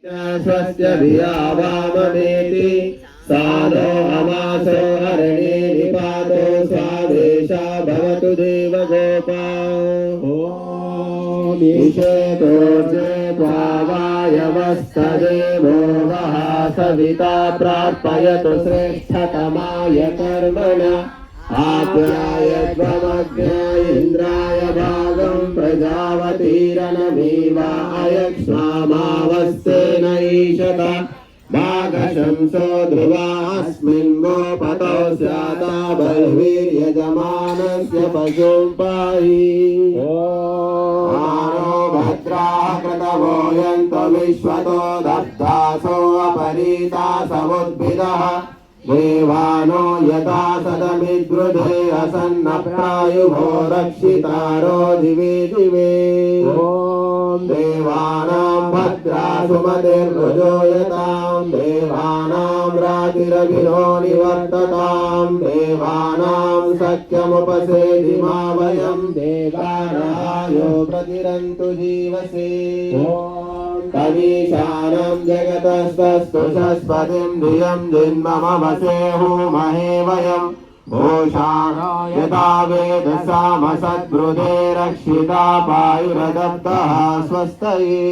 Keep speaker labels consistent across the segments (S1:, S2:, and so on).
S1: स्वस्य भिया वाममेति सानो अमासो हरणे निपातो स्वादेशा भवतु देवगोपा ईशेतोर्जे त्वावायवस्तदेवो वः सविता प्रार्पयतु श्रेष्ठतमाय कर्मण आप्यायत्वमग्ने इन्द्राय भागं प्रजावतीरनमीवायक्ष्मामावस्तेन ईशत भागशंसो ध्रुवास्मिन् गोपतौ स्याता बर्हिर्यजमानस्य पशुं पाहि आनो भद्राः क्रतवो यन्तो विश्वतो दब्धासो अपरीता समुद्भिदः देवानो यथा सदमिद्रुधे असन्नप्रायुभो रक्षितारो दिवे दिवे देवानां भद्रा सुमतिर्भुजो यतां देवानां रातिरभिनो निवर्ततां देवानां सख्यमुपसेदिमा वयं देवानायो प्रतिरन्तु जीवसे कवीशानं जगतस्तस्तु शस्पतिं धियं जिन्ममवसेहुमहे वयं घोषाणो यथा वेदसामसद्भृदे रक्षिता पायुरदत्तः स्वस्तये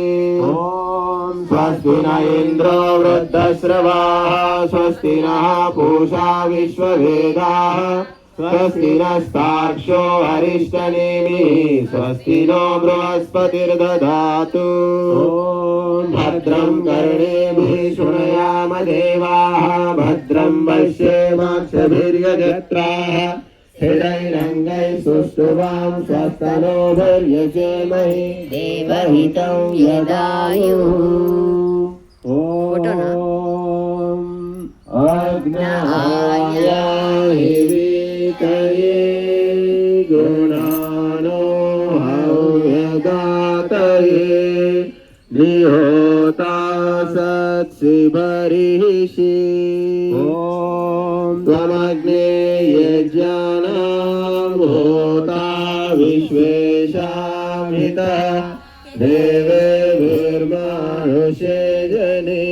S1: स्वस्ति न इन्द्रो वृद्धश्रवाः स्वस्ति नः पूषा विश्ववेदाः स्वस्ति नस्तार्क्ष्यो अरिष्टनेमिः स्वस्ति नो बृहस्पतिर्दधातु भद्रं कर्णेभिः शृणुयाम देवाः भद्रं पश्येमाक्षभिर्यजत्राः स्थिरैरङ्गैः सुष्ठुवां स्वस्तनोभिर्यजेमहि
S2: देवहितं यदायुः
S1: अग्नहायाहिविकये गुणानो हव्यदातये निहोता सत्सि बर्हिषि त्वमग्ने यज्ञानां होता विश्वेशामितः देवेभिर्मानुषे जने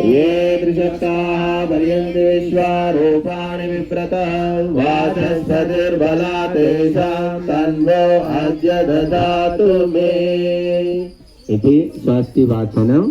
S1: ये त्रिशक्ताः पर्यन्ति विश्वारूपाणि विप्रतः वाचस्पतिर्बला तेषां तन्वो अद्य ददातु मे इति स्वस्ति वाचनम्।